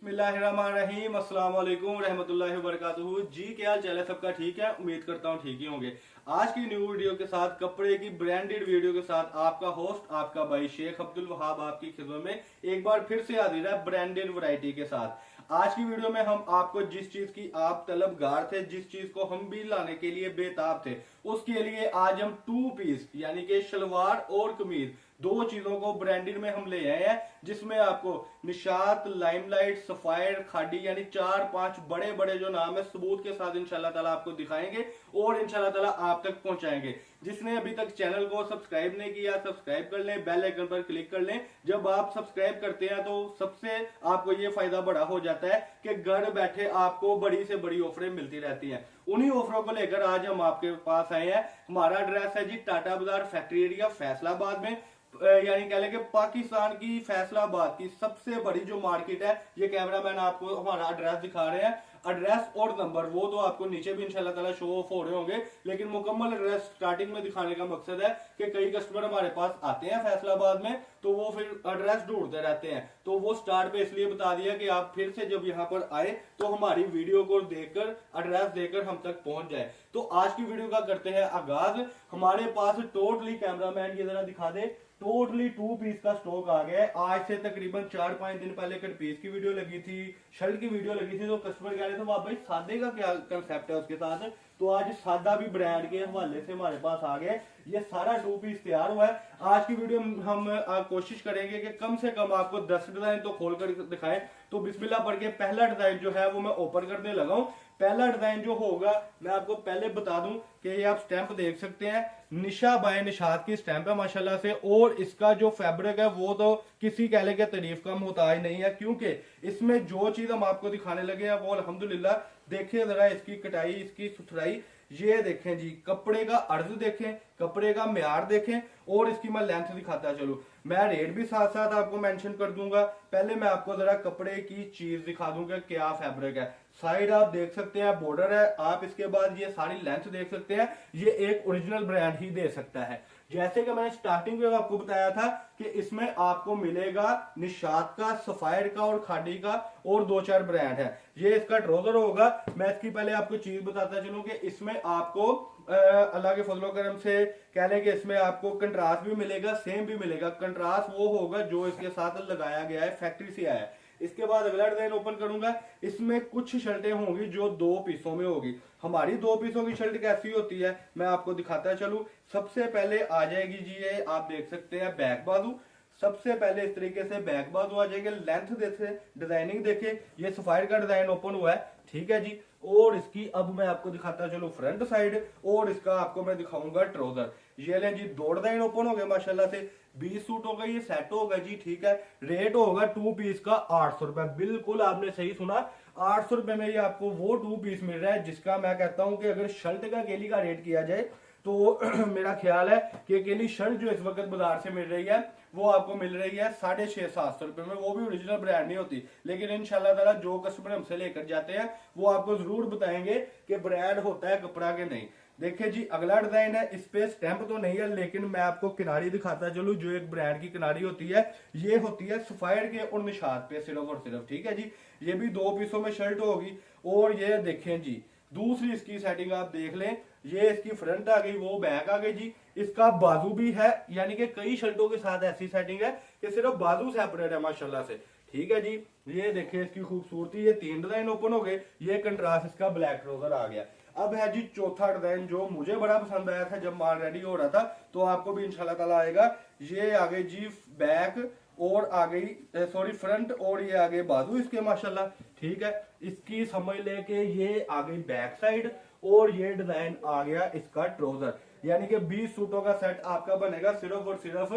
बिस्मिल्लाहिर्रहमानिर्रहीम, अस्सलाम वालेकुम रहमतुल्लाहि व बरकातुहू। जी क्या हाल चाल है सबका? ठीक है, उम्मीद करता हूँ ठीक ही होंगे। आज की न्यू वीडियो के साथ, कपड़े की ब्रांडेड वीडियो के साथ आपका होस्ट आपका भाई शेख अब्दुल वहाब आपकी खिदमत में एक बार फिर से हाजिर है ब्रांडेड वैरायटी के साथ। आज की वीडियो में हम आपको जिस चीज की आप तलबगार थे, जिस चीज को हम भी लाने के लिए बेताब थे, उसके लिए आज हम टू पीस यानी कि शलवार और कमीज दो चीजों को ब्रांडेड में हम ले आए हैं, जिसमें आपको निशात, लाइमलाइट, सफायर, खाडी यानी 4-5 बड़े बड़े जो नाम है सबूत के साथ इंशाल्लाह ताला आपको दिखाएंगे और इंशाल्लाह ताला आप तक पहुंचाएंगे। जिसने अभी तक चैनल को सब्सक्राइब नहीं किया, सब्सक्राइब कर लें, बेल आइकन पर क्लिक कर लें। जब आप सब्सक्राइब करते हैं तो सबसे आपको ये फायदा बड़ा हो जाता है कि घर बैठे आपको बड़ी से बड़ी ऑफरें मिलती रहती हैं। उन्हीं ऑफरों को लेकर आज हम आपके पास आए हैं। हमारा एड्रेस है जी टाटा बाजार फैक्ट्री एरिया फैसलाबाद में, यानी कह लें कि पाकिस्तान की फैसलाबाद की सबसे बड़ी जो मार्केट है, ये कैमरामैन आपको हमारा एड्रेस दिखा रहे हैं। एड्रेस और नंबर वो तो आपको नीचे भी इंशाल्लाह ताला शो ऑफ हो रहे होंगे, लेकिन मुकम्मल एड्रेस स्टार्टिंग में दिखाने का मकसद है कि कई कस्टमर हमारे पास आते हैं फैसलाबाद में तो वो फिर एड्रेस ढूंढते रहते हैं, तो वो स्टार्ट पे इसलिए बता दिया कि आप फिर से जब यहाँ पर आए तो हमारी वीडियो को देखकर, एड्रेस देकर हम तक पहुंच जाए। तो आज की वीडियो का करते हैं आगाज। हमारे पास टोटली, कैमरामैन ये जरा दिखा दे, टोटली टू पीस का स्टॉक आ गया है। आज से तकरीबन 4-5 दिन पहले कट पीस की वीडियो लगी थी, शर्ट की वीडियो लगी थी, तो कस्टमर कह रहे थे वाह भाई सादे का क्या कंसेप्ट है उसके साथ। तो आज सादा भी ब्रांड के हवाले से हमारे पास आ गया। ये सारा टू पीस तैयार हुआ है। आज की वीडियो हम कोशिश करेंगे कि कम से कम आपको 10 डिजाइन तो खोल कर दिखाएं। तो बिस्मिल्लाह पढ़ के पहला डिजाइन जो है वो मैं ओपन करने लगा हूं। पहला डिजाइन जो होगा मैं आपको पहले बता दूं कि ये आप स्टैंप देख सकते हैं, निशा बाय निशात की स्टैंप है माशाल्लाह से। और इसका जो फैब्रिक है वो तो किसी कहले के तारीफ का मोहताज नहीं है, क्योंकि इसमें जो चीज हम आपको दिखाने लगे हैं वो अल्हम्दुलिल्लाह। देखिए जरा इसकी कटाई, इसकी सुथराई, ये देखें जी, कपड़े का अर्ज देखें, कपड़े का म्यार देखें, और इसकी मैं लेंथ दिखाता चलूं। मैं रेट भी साथ साथ आपको मेंशन कर दूंगा। पहले मैं आपको जरा कपड़े की चीज दिखा दूंगा क्या फैब्रिक है। साइड आप देख सकते हैं बॉर्डर है, आप इसके बाद ये सारी लेंथ देख सकते हैं। ये एक ओरिजिनल ब्रांड ही दे सकता है। जैसे कि मैंने स्टार्टिंग में आपको बताया था कि इसमें आपको मिलेगा निशात का, सफायर का और खाडी का, और 2-4 ब्रांड है। ये इसका ट्राउजर होगा। मैं इसकी पहले आपको चीज बताता चलूं कि इसमें आपको अल्लाह के फजलो करम से कह लें कि इसमें आपको कंट्रास्ट भी मिलेगा, सेम भी मिलेगा। कंट्रास्ट वो होगा जो इसके साथ लगाया गया है, फैक्ट्री से आया है। इसके बाद अगला डिजाइन ओपन करूंगा। इसमें कुछ शर्टें होंगी जो 2 पीसों में होगी। हमारी 2 पीसों की शर्ट कैसी होती है मैं आपको दिखाता चलूं। सबसे पहले आ जाएगी जी, ये आप देख सकते हैं बैक बाजू। सबसे पहले इस तरीके से बैक बाजू आ जाएंगे। लेंथ देखे, डिजाइनिंग देखे, ये सफायर का डिजाइन ओपन हुआ है, ठीक है जी। और इसकी अब मैं आपको दिखाता चलूं फ्रंट साइड, और इसका आपको मैं दिखाऊंगा ट्राउजर। ये लें जी, 2 डिजाइन ओपन हो गए माशाल्लाह से। 20 सूट होगा, ये सेट होगा जी, ठीक है। रेट होगा टू पीस का 800 रुपए। बिल्कुल आपने सही सुना, 800 रुपए में ये आपको वो टू पीस मिल रहा है जिसका मैं कहता हूं कि अगर शर्ट का अकेली का रेट किया जाए तो मेरा ख्याल है कि अकेली शर्ट जो इस वक्त बाजार से मिल रही है वो आपको मिल रही है 650-700 रुपए में। वो भी ओरिजिनल ब्रांड नहीं होती, लेकिन इंशाल्लाह ताला जो कस्टमर हमसे लेकर जाते हैं वो आपको जरूर बताएंगे कि ब्रांड होता है कपड़ा के नहीं। देखिए जी, अगला डिजाइन है। इस पे स्टैंप तो नहीं है, लेकिन मैं आपको किनारी दिखाता चलूं। जो एक ब्रांड की किनारी होती है, ये होती है सफायर के और निशात पे सिर्फ और सिर्फ, ठीक है जी। ये भी 2 पीसों में शर्ट होगी। और ये देखें जी, दूसरी इसकी सेटिंग आप देख लें। ये इसकी फ्रंट आ गई, वो बैक आ गई जी। इसका बाजू भी है, यानी कि कई शर्टों के साथ ऐसी सेटिंग है कि सिर्फ बाजू सेपरेट है माशाल्लाह से, ठीक है जी। ये देखिए इसकी खूबसूरती। ये 3 डिजाइन ओपन हो गए। ये कंट्रास्ट इसका ब्लैक ट्राउजर आ गया। अब है जी चौथा डिजाइन जो मुझे बड़ा पसंद आया था जब माल रेडी हो रहा था, तो आपको भी इंशाल्लाह ताला आएगा। ये आ गई जी बैक, और आ गई सॉरी फ्रंट, और ये आ गए बाजू इसके माशाल्लाह, ठीक है। इसकी समझ ले कि ये आ गई बैक साइड, और ये डिजाइन आ गया इसका ट्राउजर। यानी कि 20 सूटों का सेट आपका बनेगा सिर्फ और सिर्फ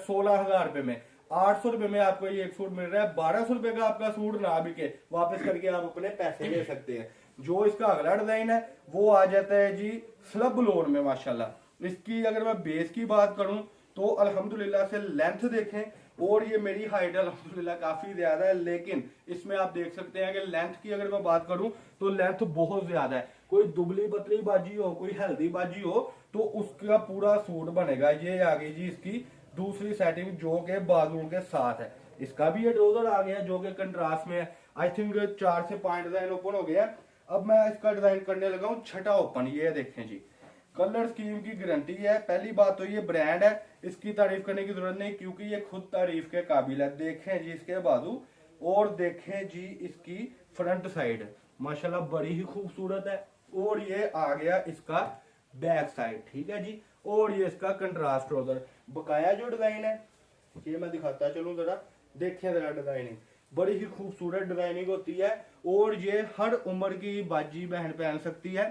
16,000 रुपए में। 800 रुपए में आपको ये एक सूट मिल रहा है। 1200 रुपए का आपका सूट ना बिके, वापस करके आप अपने पैसे ले सकते हैं। जो इसका अगला डिजाइन है वो आ जाता है जी स्लब लोन में माशाल्लाह। इसकी अगर मैं बेस की बात करूं तो अल्हम्दुलिल्लाह से लेंथ देखें, और ये मेरी हाइट अल्हम्दुलिल्लाह काफी ज्यादा है, लेकिन इसमें आप देख सकते हैं कि लेंथ की अगर मैं बात करूं तो लेंथ बहुत ज्यादा है। कोई दुबली पतली बाजी हो, कोई हेल्दी बाजी हो, तो उसका पूरा सूट बनेगा। ये आ गई जी इसकी दूसरी सेटिंग जो के बाजुओं के साथ है। इसका भी ये ट्राउजर आ गया जो कि कंट्रास्ट में है। आई थिंक 4 से 5 डिजाइन ओपन हो गया। अब मैं इसका डिजाइन करने लगा हूँ छठा ओपन। ये देखें जी, कलर स्कीम की गारंटी है। पहली बात तो ये ब्रांड है, इसकी तारीफ करने की जरूरत नहीं क्योंकि ये खुद तारीफ के काबिल है। देखें जी इसके बाजू और देखें जी इसकी फ्रंट साइड, माशाल्लाह बड़ी ही खूबसूरत है। और ये आ गया इसका बैक साइड, ठीक है जी। और ये इसका कंट्रास्ट ट्राउजर। बकाया जो डिजाइन है ये मैं दिखाता चलूं जरा, देखें जरा डिजाइनिंग, बड़ी ही खूबसूरत डिजाइनिंग होती है। और ये हर उम्र की बाजी बहन पहन सकती है।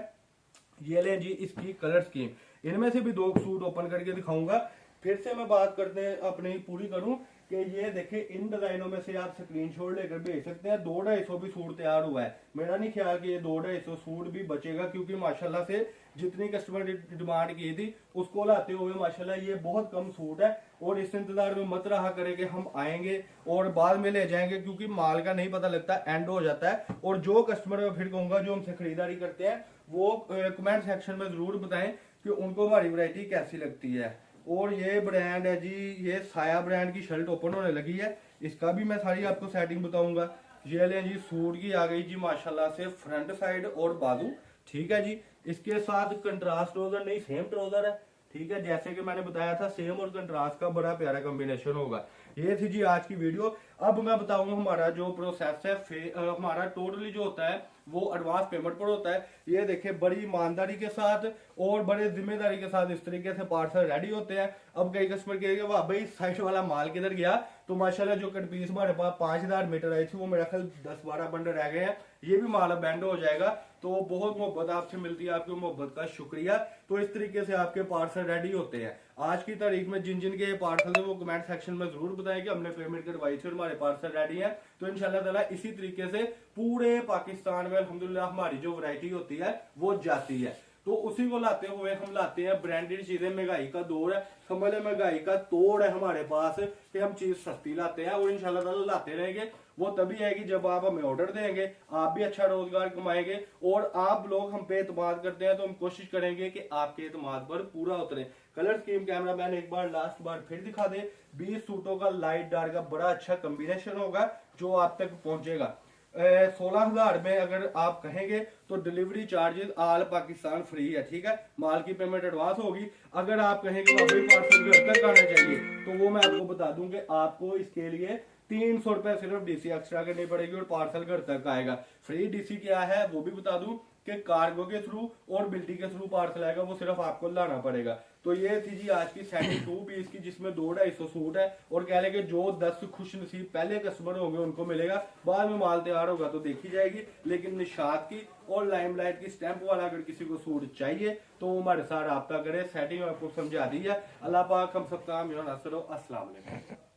ये लें जी इसकी कलर स्कीम। इनमें से भी 2 सूट ओपन करके दिखाऊंगा। फिर से मैं बात करते हैं अपनी पूरी करूं कि ये देखें, इन डिजाइनों में से आप स्क्रीनशॉट लेकर भेज सकते हैं। 2-250 भी सूट तैयार हुआ है। मेरा नहीं ख्याल कि ये 2-250 सूट भी बचेगा क्योंकि माशाल्लाह से जितनी कस्टमर ने डिमांड की थी उसको लाते हुए माशाल्लाह ये बहुत कम सूट है। और इस इंतजार में मत रहा करें कि हम आएंगे और बाद में ले जाएंगे, क्योंकि माल का नहीं पता लगता, एंड हो जाता है। और जो कस्टमर मैं फिर कहूंगा जो हमसे खरीदारी करते हैं वो कमेंट सेक्शन में जरूर बताएं कि उनको हमारी वैरायटी कैसी लगती है। और ये ब्रांड है जी, ये साया ब्रांड की शर्ट ओपन होने लगी है। इसका भी मैं सारी आपको सेटिंग बताऊंगा। ये लें जी, सूट की आ गई जी माशाल्लाह से फ्रंट साइड और बाजू, ठीक है जी। इसके साथ कंट्रास्ट ट्राउजर नहीं, सेम ट्राउजर है, ठीक है। जैसे कि मैंने बताया था सेम और कंट्रास्ट का बड़ा प्यारा कॉम्बिनेशन होगा। ये थी जी आज की वीडियो। अब मैं बताऊंगा हमारा जो प्रोसेस है, हमारा टोटली जो होता है वो एडवांस पेमेंट पर होता है। ये देखिए बड़ी ईमानदारी के साथ और बड़े जिम्मेदारी के साथ इस तरीके से पार्सल रेडी होते हैं। अब कई कस्टमर कहेंगे वाह भाई साइड वाला माल किधर गया, तो माशाल्लाह जो कट पीस हमारे पास 5000 मीटर आई थी वो मेरा ख्याल 10-12 बंडल रह गए हैं। ये भी माल बैंड हो जाएगा। तो बहुत मोहब्बत आपसे मिलती है, आपकी मोहब्बत का शुक्रिया। तो इस तरीके से आपके पार्सल रेडी होते हैं। आज की तारीख में जिन जिन के पार्सल है वो कमेंट सेक्शन में जरूर बताएं कि हमने पेमेंट करवाई थी और हमारे पार्सल रेडी है। तो इंशाल्लाह ताला इसी तरीके से पूरे पाकिस्तान में अल्हम्दुलिल्लाह हमारी जो वैरायटी होती है वो जाती है। तो उसी को लाते हुए हम लाते हैं ब्रांडेड चीजें। महंगाई का दौर है, समझ महंगाई का तोड़ है हमारे पास कि हम चीज सस्ती लाते हैं और इंशाल्लाह ताला लाते रहेंगे। वो तभी आएगी जब आप हमें ऑर्डर देंगे, आप भी अच्छा रोजगार कमाएंगे और आप लोग हम पे एतमाद करते हैं। तो हम कोशिश करेंगे कि आपके एतमाद पर पूरा उतरे। कलर स्कीम कैमरा मैन एक बार लास्ट बार फिर दिखा दे। 20 सूटों का लाइट डार्क का बड़ा अच्छा कॉम्बिनेशन होगा जो आप तक पहुंचेगा। 16,000 में अगर आप कहेंगे तो delivery charges all Pakistan free है, ठीक है। माल की पेमेंट एडवांस होगी। अगर आप कहेंगे तो अभी पार्सल घर तक आना चाहिए तो वो मैं आपको बता दूं कि आपको इसके लिए 300 रुपए सिर्फ डीसी एक्स्ट्रा करनी पड़ेगी और पार्सल घर तक आएगा। फ्री डीसी क्या है वो भी बता दूं कि कार्गो के थ्रू और बिल्टी के थ्रू पार्सल आएगा, वो सिर्फ आपको लाना पड़ेगा। तो ये थी जी आज की सेटिंग 2 पीस की जिसमें 2-250 सूट है। और कह लेंगे जो 10 खुश नसीब पहले कस्टमर होंगे उनको मिलेगा, बाद में माल तैयार होगा तो देखी जाएगी। लेकिन निशात की और लाइमलाइट की स्टैंप वाला अगर किसी को सूट चाहिए तो वो हमारे साथ रब्ता करे। सेटिंग आपको समझा दी है। अल्लाह पाक हम सबका अस्सलाम वालेकुम।